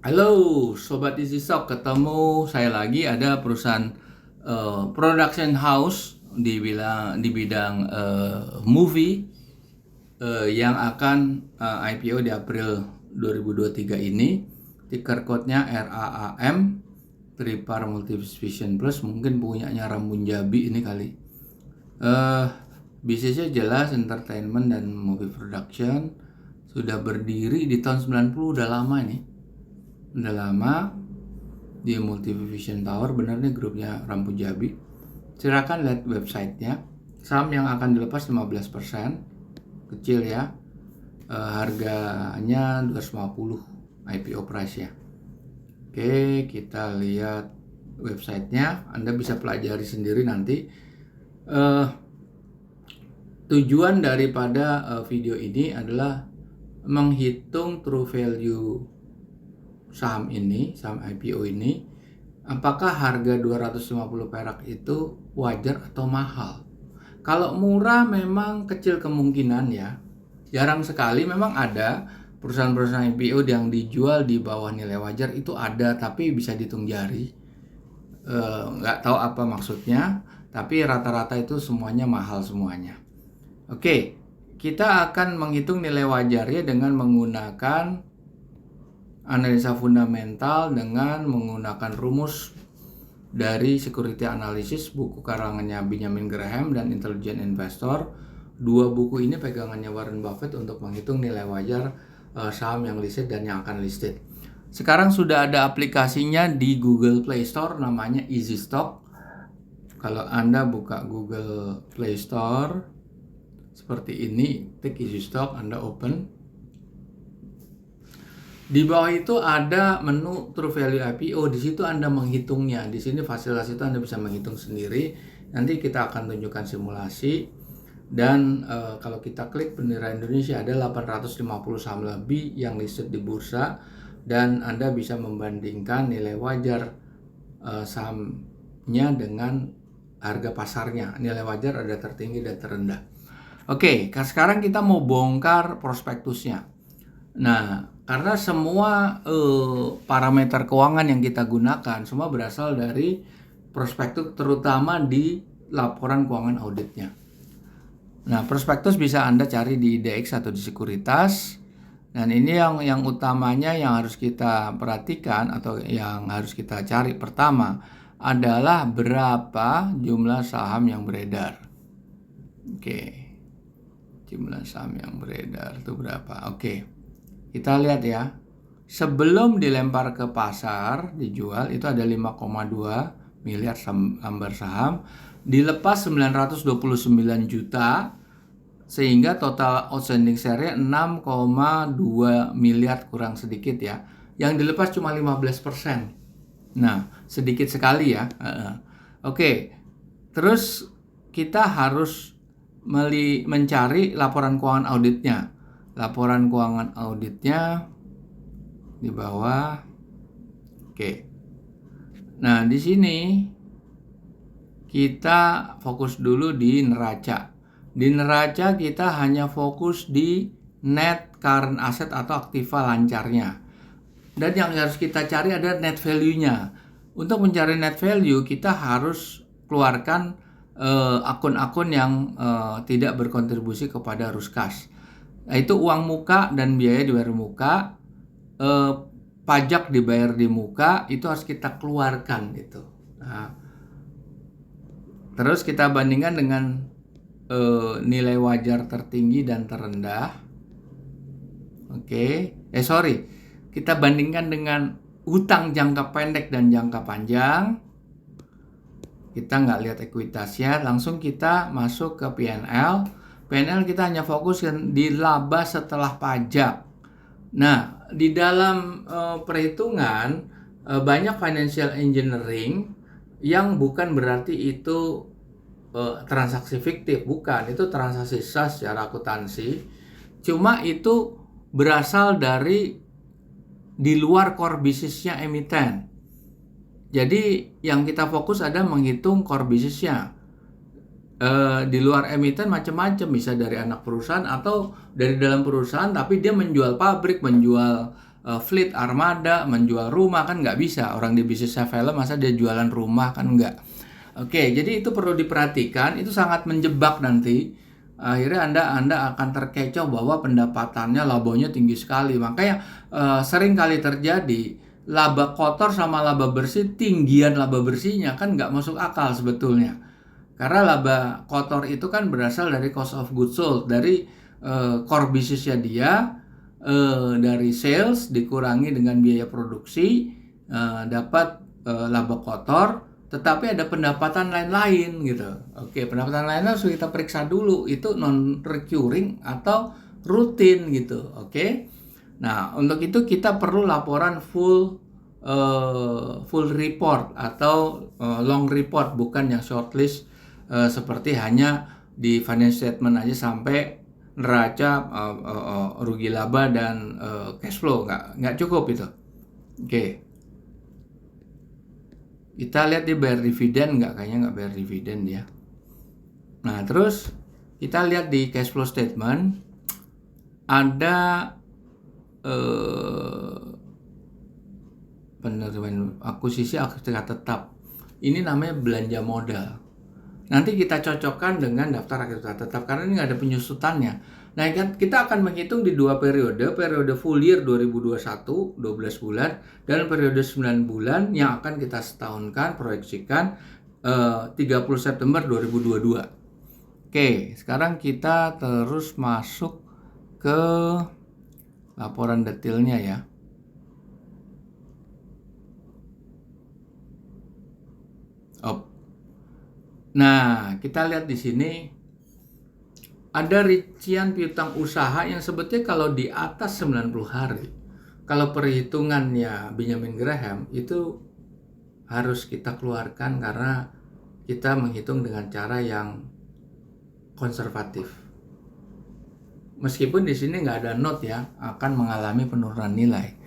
Halo Sobat Easy Stock, ketemu saya lagi. Ada perusahaan production house di bidang movie yang akan IPO di April 2023 ini. Ticker code-nya RAM, Tripar Multivision Plus, mungkin punyanya Rambun Jabi ini kali. Bisnisnya jelas entertainment dan movie production. Sudah berdiri di tahun 90, udah lama nih. Udah lama di Multivision Tower, benar nih grupnya Rambut Jabi. Silakan lihat websitenya. Saham yang akan dilepas 15%, kecil ya. Harganya 250 IPO price ya. Oke, kita lihat websitenya. Anda bisa pelajari sendiri nanti. Tujuan daripada video ini adalah menghitung true value saham ini, saham IPO ini, apakah harga 250 perak itu wajar atau mahal. Kalau murah memang kecil kemungkinan ya, jarang sekali. Memang ada perusahaan-perusahaan IPO yang dijual di bawah nilai wajar, itu ada, tapi bisa dihitung jari. Nggak tahu apa maksudnya, tapi rata-rata itu semuanya mahal semuanya. Oke, kita akan menghitung nilai wajarnya dengan menggunakan analisa fundamental dengan menggunakan rumus dari Security Analysis, buku karangannya Benjamin Graham dan Intelligent Investor. Dua buku ini pegangannya Warren Buffett untuk menghitung nilai wajar saham yang listed dan yang akan listed. Sekarang sudah ada aplikasinya di Google Play Store, namanya Easy Stock. Kalau Anda buka Google Play Store seperti ini, klik Easy Stock, Anda open. Di bawah itu ada menu True Value IPO. Di situ Anda menghitungnya. Di sini fasilitas itu Anda bisa menghitung sendiri. Nanti kita akan tunjukkan simulasi. Dan kalau kita klik bendera Indonesia, ada 850 saham lebih yang listed di bursa. Dan Anda bisa membandingkan nilai wajar sahamnya dengan harga pasarnya. Nilai wajar ada tertinggi dan terendah. Oke, sekarang kita mau bongkar prospektusnya. Nah, karena semua parameter keuangan yang kita gunakan semua berasal dari prospektus, terutama di laporan keuangan auditnya. Nah, prospektus bisa Anda cari di IDX atau di sekuritas. Dan ini yang utamanya yang harus kita perhatikan atau yang harus kita cari pertama adalah berapa jumlah saham yang beredar. Oke. Jumlah saham yang beredar itu berapa? Oke. Kita lihat ya, sebelum dilempar ke pasar, dijual, itu ada 5,2 miliar lembar saham, dilepas 929 juta, sehingga total outstanding share-nya 6,2 miliar kurang sedikit ya. Yang dilepas cuma 15%. Nah, sedikit sekali ya. Oke, terus kita harus mencari laporan keuangan auditnya. Laporan keuangan auditnya di bawah. Oke. Nah, di sini kita fokus dulu di neraca. Di neraca kita hanya fokus di net current asset atau aktiva lancarnya. Dan yang harus kita cari adalah net value-nya. Untuk mencari net value, kita harus keluarkan akun-akun yang tidak berkontribusi kepada Ruskas. Nah, itu uang muka dan biaya dibayar muka, pajak dibayar di muka, itu harus kita keluarkan gitu. Nah, terus kita bandingkan dengan nilai wajar tertinggi dan terendah. Kita bandingkan dengan hutang jangka pendek dan jangka panjang. Kita nggak lihat ekuitasnya, langsung kita masuk ke P&L. P&L kita hanya fokus di laba setelah pajak. Nah, di dalam perhitungan banyak financial engineering yang bukan berarti itu transaksi fiktif, bukan. Itu transaksi sah secara akuntansi. Cuma itu berasal dari di luar core bisnisnya emiten. Jadi yang kita fokus ada menghitung core bisnisnya. Di luar emiten macam-macam, bisa dari anak perusahaan atau dari dalam perusahaan, tapi dia menjual pabrik, menjual fleet armada, menjual rumah, kan nggak bisa. Orang di bisnisnya film masa dia jualan rumah, kan nggak. Oke, jadi itu perlu diperhatikan, itu sangat menjebak nanti. Akhirnya Anda akan terkecoh bahwa pendapatannya, labanya tinggi sekali. Makanya sering kali terjadi laba kotor sama laba bersih, tinggian laba bersihnya kan nggak masuk akal sebetulnya. Karena laba kotor itu kan berasal dari cost of goods sold, dari core bisnisnya dia, dari sales dikurangi dengan biaya produksi, dapat laba kotor, tetapi ada pendapatan lain-lain gitu. Oke, pendapatan lain harus kita periksa dulu, itu non recurring atau rutin gitu. Oke. Nah, untuk itu kita perlu laporan full report atau long report, bukan yang shortlist seperti hanya di financial statement aja sampai neraca rugi laba dan cash flow, nggak cukup itu. Oke. Kita lihat dia bayar dividen nggak, kayaknya nggak bayar dividen dia. Nah, terus kita lihat di cash flow statement ada penerimaan akuisisi aktiva tetap. Ini namanya belanja modal. Nanti kita cocokkan dengan daftar aktiva tetap karena ini nggak ada penyusutannya. Nah, kita akan menghitung di dua periode full year 2021, 12 bulan, dan periode 9 bulan yang akan kita setahunkan, proyeksikan 30 September 2022. Oke, sekarang kita terus masuk ke laporan detailnya ya. Nah, kita lihat di sini ada rincian piutang usaha yang sebetulnya kalau di atas 90 hari, kalau perhitungannya Benjamin Graham itu harus kita keluarkan karena kita menghitung dengan cara yang konservatif. Meskipun di sini nggak ada note ya, akan mengalami penurunan nilai.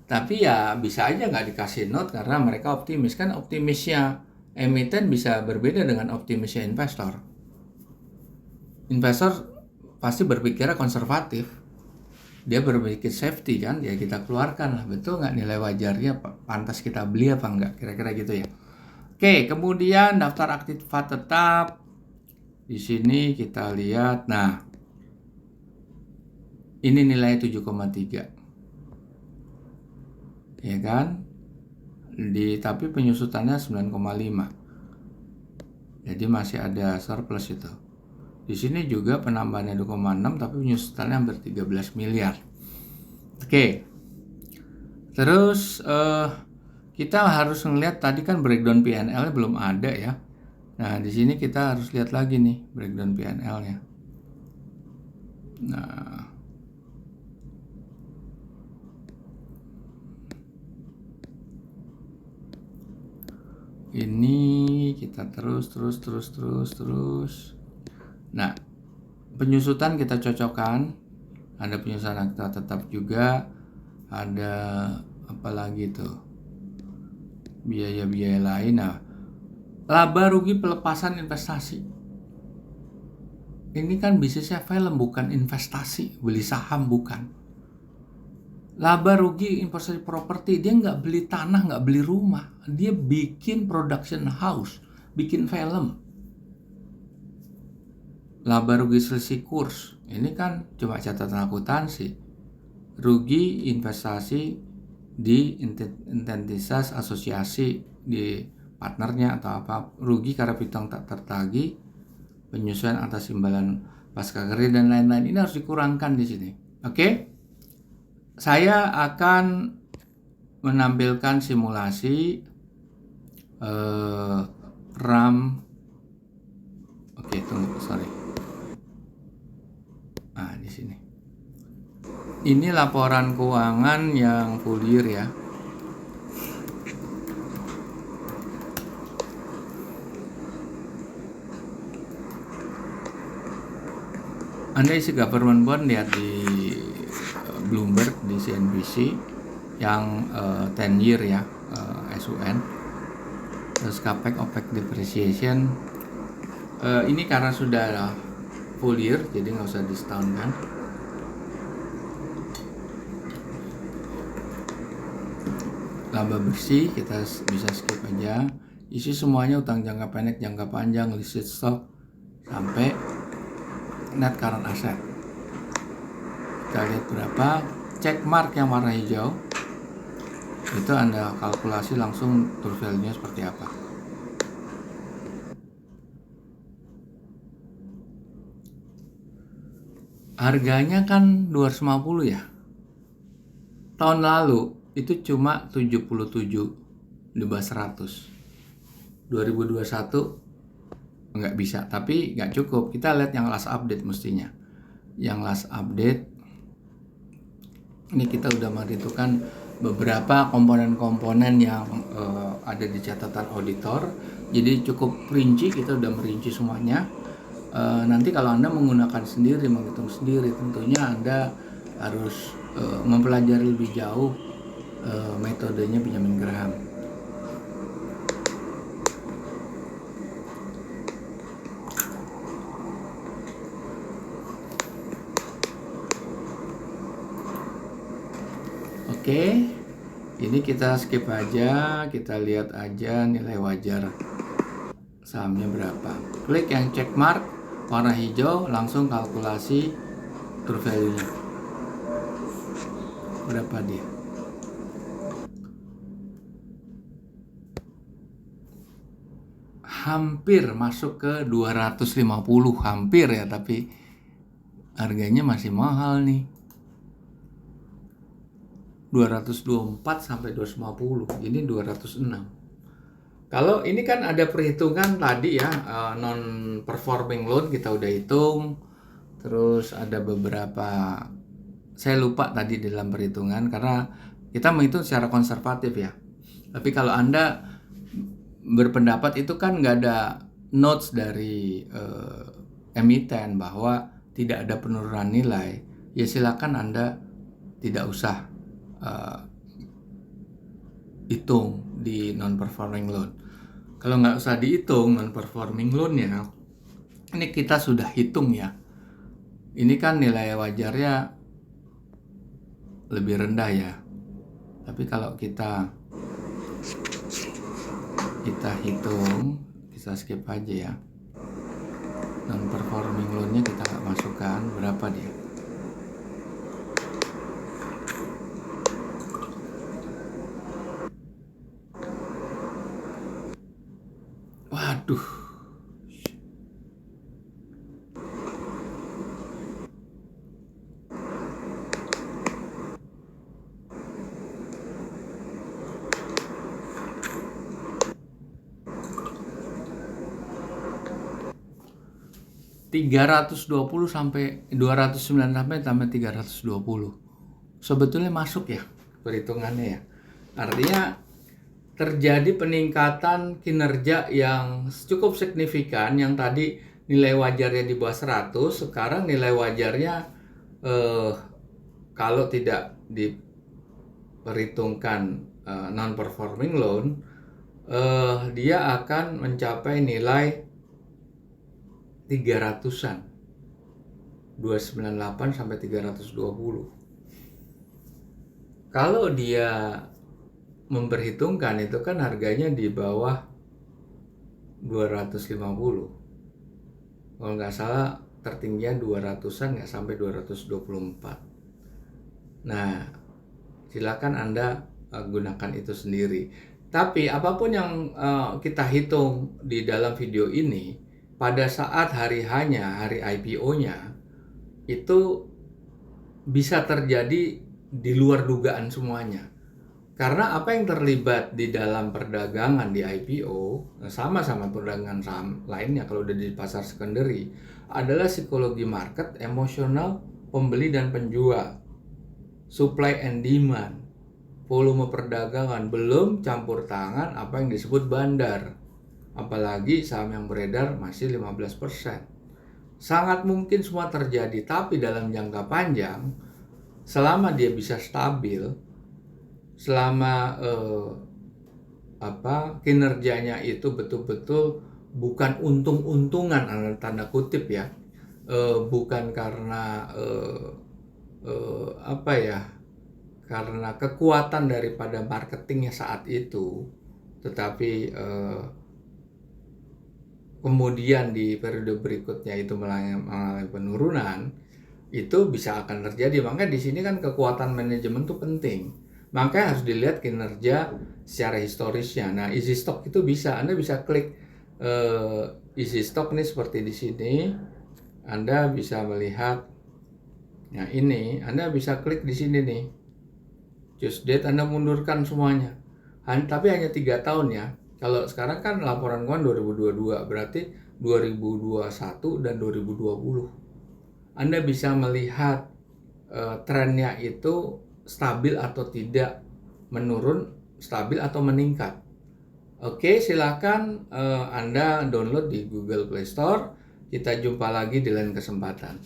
Tapi ya bisa aja nggak dikasih note karena mereka optimis. Kan optimisnya emiten bisa berbeda dengan optimisnya investor. Investor pasti berpikirnya konservatif. Dia berpikir safety kan, ya kita keluarkan lah. Betul nggak nilai wajarnya, pantas kita beli apa nggak? Kira-kira gitu ya. Oke, kemudian daftar aktiva tetap. Di sini kita lihat, nah ini nilai 7,3. Ya kan? Tapi penyusutannya 9,5. Jadi masih ada surplus itu. Di sini juga penambahannya 2,6 tapi penyusutannya hampir 13 miliar. Oke. Terus kita harus melihat tadi kan breakdown P&L-nya belum ada ya. Nah, di sini kita harus lihat lagi nih breakdown P&L-nya. Nah, ini kita terus. Nah, penyusutan kita cocokkan. Ada penyusutan aktiva tetap juga. Ada apa lagi tuh? Biaya-biaya lain. Nah, laba rugi pelepasan investasi. Ini kan bisnisnya film, bukan investasi. Beli saham bukan. Laba rugi investasi properti, dia nggak beli tanah, nggak beli rumah, dia bikin production house, bikin film. Laba rugi selisih kurs, ini kan cuma catatan akuntansi. Rugi investasi di entitas asosiasi di partnernya atau apa, rugi karena piutang tak tertagih, penyesuaian atas imbalan pasca kredit dan lain-lain, ini harus dikurangkan di sini. Oke? Saya akan menampilkan simulasi RAM. Oke, tunggu, sorry. Nah, di sini. Ini laporan keuangan yang full year ya. Anda isi government bond, lihat di Bloomberg, di CNBC yang 10 year ya, SUN. Terus capex OPEX depreciation ini karena sudah full year jadi nggak usah disetahunkan. laba bersih kita bisa skip aja. Isi semuanya utang jangka pendek, jangka panjang, listed stock sampai net current asset. Kita lihat berapa, check mark yang warna hijau itu Anda kalkulasi langsung true value-nya seperti apa. Harganya kan 250 ya. Tahun lalu itu cuma 77 di bawah 100. 2021 nggak bisa, tapi nggak cukup. Kita lihat yang last update mestinya. Yang last update ini kita udah menentukan beberapa komponen-komponen yang ada di catatan auditor. Jadi cukup rinci, kita udah merinci semuanya. Nanti kalau Anda menggunakan sendiri, menghitung sendiri, tentunya Anda harus mempelajari lebih jauh metodenya Benjamin Graham. Oke, ini kita skip aja, kita lihat aja nilai wajar sahamnya berapa. Klik yang check mark warna hijau, langsung kalkulasi true value-nya. Berapa dia? Hampir masuk ke 250, hampir ya, tapi harganya masih mahal nih. 224 sampai 250, ini 206. Kalau ini kan ada perhitungan tadi ya, non performing loan kita udah hitung. Terus ada beberapa, saya lupa tadi dalam perhitungan karena kita menghitung secara konservatif ya. Tapi kalau Anda berpendapat itu kan nggak ada notes dari emiten bahwa tidak ada penurunan nilai, ya silakan Anda tidak usah hitung di non-performing loan. Kalau nggak usah dihitung non-performing loan-nya, ini kita sudah hitung ya. Ini kan nilai wajarnya lebih rendah ya. Tapi kalau kita hitung, kita skip aja ya. Non-performing loan-nya kita nggak masukkan, berapa dia? Waduh. $320 sampai 209 sampai tambah 320. Sebetulnya masuk ya perhitungannya ya. Artinya terjadi peningkatan kinerja yang cukup signifikan. Yang tadi nilai wajarnya di bawah 100, sekarang nilai wajarnya kalau tidak diperhitungkan non-performing loan, dia akan mencapai nilai 300-an. 298 sampai 320. Kalau dia memperhitungkan itu kan harganya di bawah 250. Kalau nggak salah tertingginya 200-an, nggak sampai 224. Nah, silakan Anda gunakan itu sendiri. Tapi apapun yang kita hitung di dalam video ini, pada saat hari hanya, hari IPO-nya, itu bisa terjadi di luar dugaan semuanya. Karena apa yang terlibat di dalam perdagangan di IPO, sama-sama perdagangan saham lainnya kalau udah di pasar secondary, adalah psikologi market, emosional pembeli dan penjual, supply and demand, volume perdagangan, belum campur tangan apa yang disebut bandar. Apalagi saham yang beredar masih 15%. Sangat mungkin semua terjadi, tapi dalam jangka panjang, selama dia bisa stabil, selama kinerjanya itu betul-betul bukan untung-untungan tanda kutip ya, bukan karena karena kekuatan daripada marketingnya saat itu, tetapi kemudian di periode berikutnya itu mengalami penurunan, itu bisa akan terjadi. Makanya di sini kan kekuatan manajemen itu penting. Makanya harus dilihat kinerja secara historisnya. Nah, easy stock itu Anda bisa klik easy stock nih seperti di sini. Anda bisa melihat, nah ini Anda bisa klik di sini nih. Choose date, Anda mundurkan semuanya. Tapi hanya 3 tahun ya. Kalau sekarang kan laporan keuangan 2022, berarti 2021 dan 2020. Anda bisa melihat trennya itu stabil atau tidak, menurun, stabil atau meningkat. Oke, silakan Anda download di Google Play Store. Kita jumpa lagi di lain kesempatan.